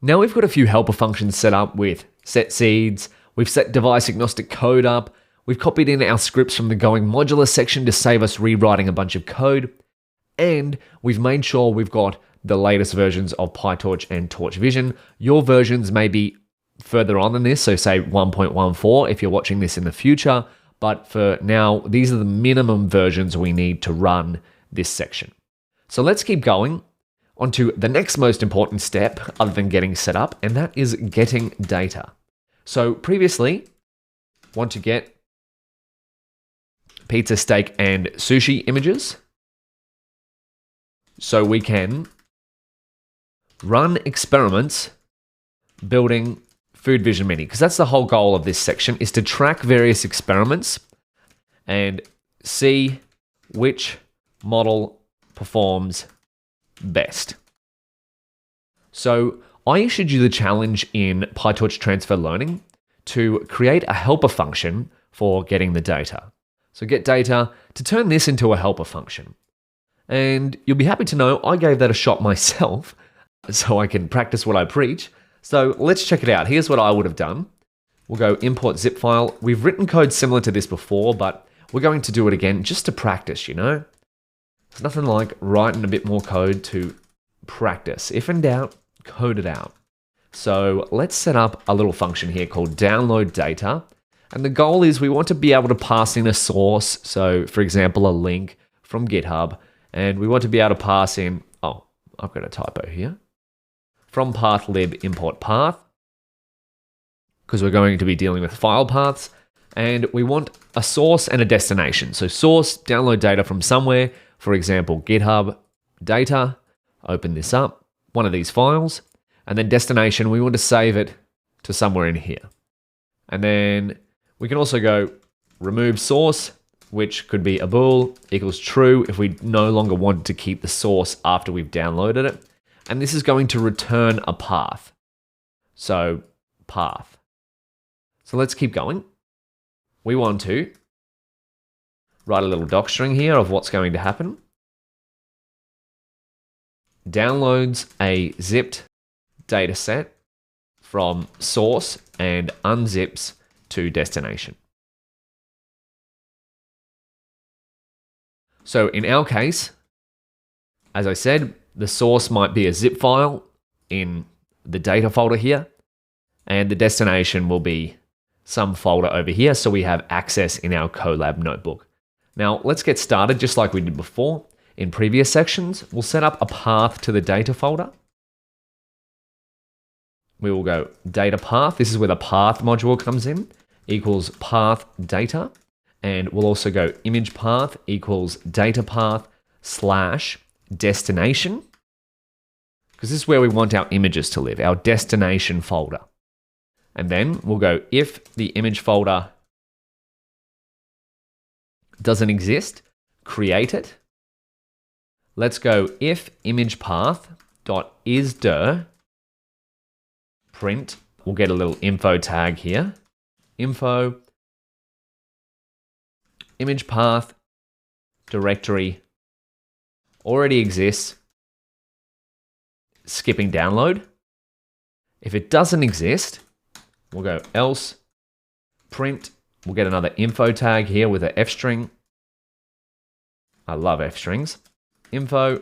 Now we've got a few helper functions set up with set seeds, we've set device agnostic code up, we've copied in our scripts from the going modular section to save us rewriting a bunch of code, and we've made sure we've got the latest versions of PyTorch and Torch Vision. Your versions may be further on than this, so say 1.14 if you're watching this in the future, but for now, these are the minimum versions we need to run this section. So let's keep going on to the next most important step other than getting set up, and that is getting data. So previously, want to get pizza, steak, and sushi images so we can run experiments building Food Vision Mini, because that's the whole goal of this section, is to track various experiments and see which model performs best. So I issued you the challenge in PyTorch Transfer Learning to create a helper function for getting the data. So get data to turn this into a helper function. And you'll be happy to know I gave that a shot myself so I can practice what I preach. So let's check it out. Here's what I would have done. We'll go import zip file. We've written code similar to this before, but we're going to do it again just to practice, you know? There's nothing like writing a bit more code to practice. If in doubt, code it out. So let's set up a little function here called download data. And the goal is we want to be able to pass in a source. So for example, a link from GitHub. And we want to be able to pass in, oh, I've got a typo here. From path lib import path, because we're going to be dealing with file paths. And we want a source and a destination. So source, download data from somewhere. For example, GitHub data, open this up, one of these files, and then destination, we want to save it to somewhere in here. And then we can also go remove source, which could be a bool equals true if we no longer want to keep the source after we've downloaded it. And this is going to return a path. So path. So let's keep going. We want to write a little doc string here of what's going to happen. Downloads a zipped data set from source and unzips to destination. So in our case, as I said, the source might be a zip file in the data folder here, and the destination will be some folder over here, so we have access in our Colab notebook. Now, let's get started just like we did before. In previous sections, we'll set up a path to the data folder. We will go data path. This is where the path module comes in, equals path data. And we'll also go image path equals data path slash destination, because this is where we want our images to live, our destination folder. And then we'll go if the image folder doesn't exist, create it. Let's go if image path dot isdir print. We'll get a little info tag here. Info image path directory already exists, skipping download. If it doesn't exist, we'll go else print. We'll get another info tag here with an F string. I love F strings. Info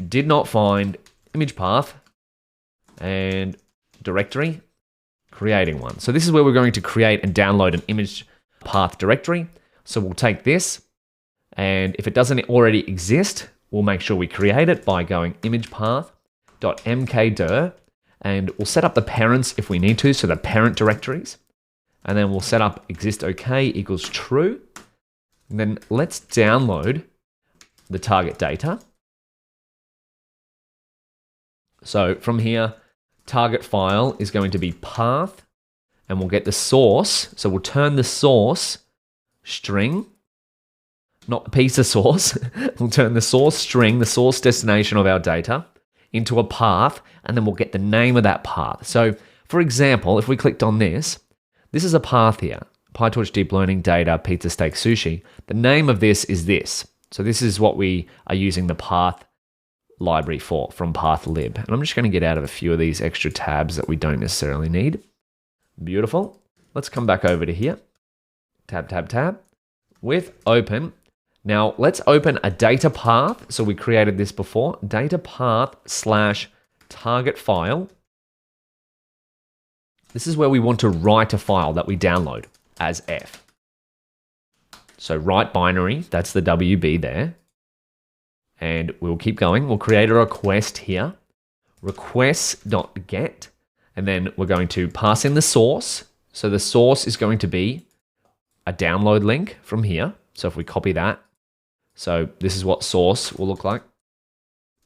did not find image path and directory, creating one. So this is where we're going to create and download an image path directory. So we'll take this, and if it doesn't already exist, we'll make sure we create it by going imagepath.mkdir, and we'll set up the parents if we need to, so the parent directories. And then we'll set up exist OK equals true. And then let's download the target data. So from here, target file is going to be path, and we'll get the source. So we'll turn the source string, not the piece of source. We'll turn the source string, the source destination of our data, into a path, and then we'll get the name of that path. So for example, if we clicked on this, this is a path here, PyTorch Deep Learning Data, Pizza, Steak, Sushi. The name of this is this. So this is what we are using the path library for from path lib. And I'm just going to get out of a few of these extra tabs that we don't necessarily need. Beautiful. Let's come back over to here. Tab, tab, tab. With open. Now let's open a data path. So we created this before. Data path / target file. This is where we want to write a file that we download as F. So write binary, that's the WB there. And we'll keep going. We'll create a request here. Request.get. And then we're going to pass in the source. So the source is going to be a download link from here. So if we copy that, so this is what source will look like.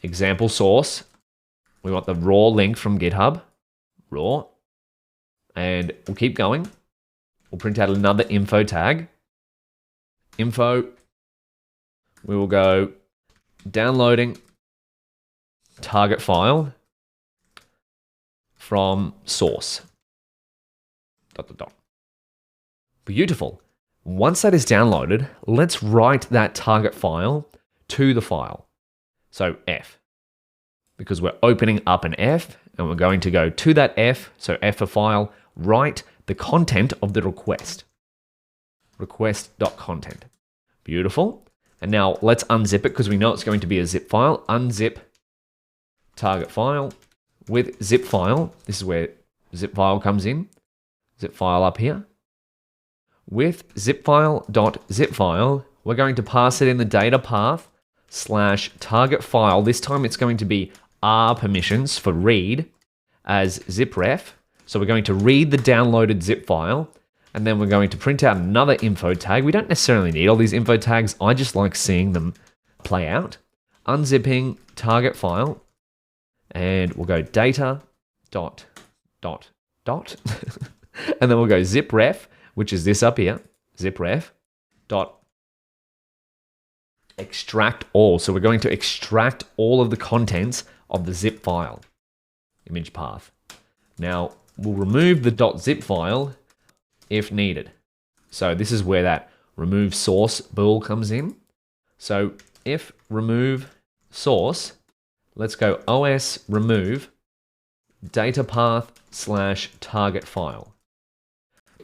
Example source. We want the raw link from GitHub, raw. And we'll keep going. We'll print out another info tag. Info. We will go downloading target file from source. ... Beautiful. Once that is downloaded, let's write that target file to the file. So F, because we're opening up an F and we're going to go to that F, so F for file, write the content of the request. Request.content. Beautiful. And now let's unzip it because we know it's going to be a zip file. Unzip target file with zip file. This is where zip file comes in. Zip file up here. With zip file.zip file, we're going to pass it in the data path / target file. This time it's going to be R permissions for read as zipref. So we're going to read the downloaded zip file, and then we're going to print out another info tag. We don't necessarily need all these info tags. I just like seeing them play out. Unzipping target file, and we'll go data ... and then we'll go zipref, which is this up here, zipref dot extract all. So we're going to extract all of the contents of the zip file, image path. Now we'll remove the .zip file if needed. So this is where that remove source bool comes in. So if remove source, let's go os remove data path / target file.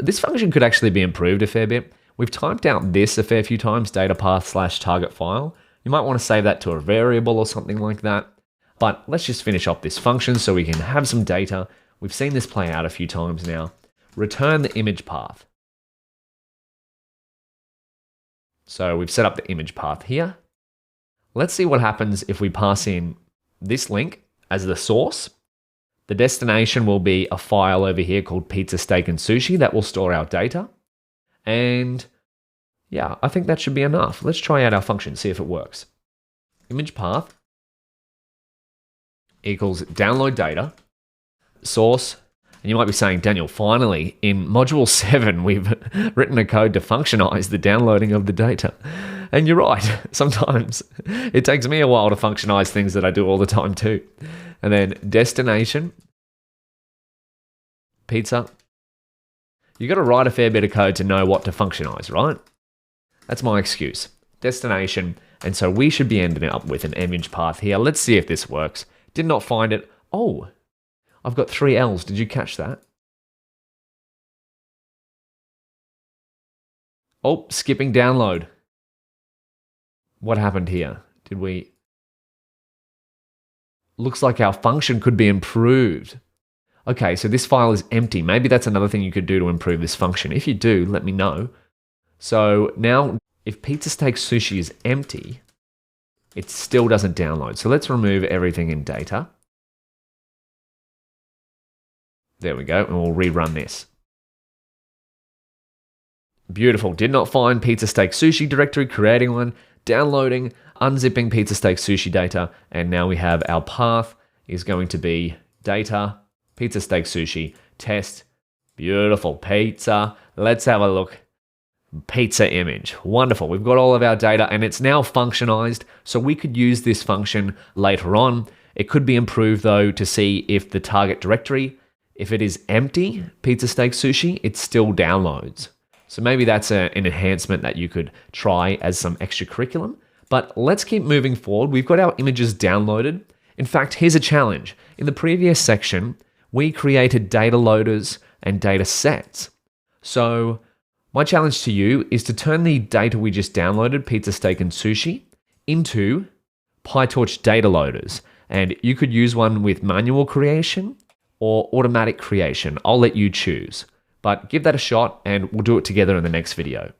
This function could actually be improved a fair bit. We've typed out this a fair few times, data path / target file. You might want to save that to a variable or something like that. But let's just finish off this function so we can have some data. We've seen this play out a few times now. Return the image path. So we've set up the image path here. Let's see what happens if we pass in this link as the source. The destination will be a file over here called pizza, steak, and sushi that will store our data. And yeah, I think that should be enough. Let's try out our function, see if it works. Image path equals download data, source. And you might be saying, Daniel, finally, in module 7, we've written a code to functionize the downloading of the data. And you're right. Sometimes it takes me a while to functionize things that I do all the time too. And then destination, pizza. You got to write a fair bit of code to know what to functionize, right? That's my excuse. Destination. And so we should be ending up with an image path here. Let's see if this works. Did not find it. Oh, I've got 3 L's. Did you catch that? Oh, skipping download. What happened here? Did we... Looks like our function could be improved. Okay, so this file is empty. Maybe that's another thing you could do to improve this function. If you do, let me know. So now, if pizza, steak, sushi is empty, it still doesn't download. So let's remove everything in data. There we go, and we'll rerun this. Beautiful. Did not find pizza, steak, sushi directory, creating one, downloading, unzipping pizza, steak, sushi data, and now we have our path is going to be data, pizza, steak, sushi, test. Beautiful. Pizza. Let's have a look. Pizza image. Wonderful. We've got all of our data and it's now functionized, so we could use this function later on. It could be improved though to see if the target directory, if it is empty, pizza, steak, sushi, it still downloads. So maybe that's an enhancement that you could try as some extra curriculum. But let's keep moving forward. We've got our images downloaded. In fact, here's a challenge. In the previous section, we created data loaders and data sets. So my challenge to you is to turn the data we just downloaded, pizza, steak, and sushi, into PyTorch data loaders. And you could use one with manual creation or automatic creation. I'll let you choose. But give that a shot and we'll do it together in the next video.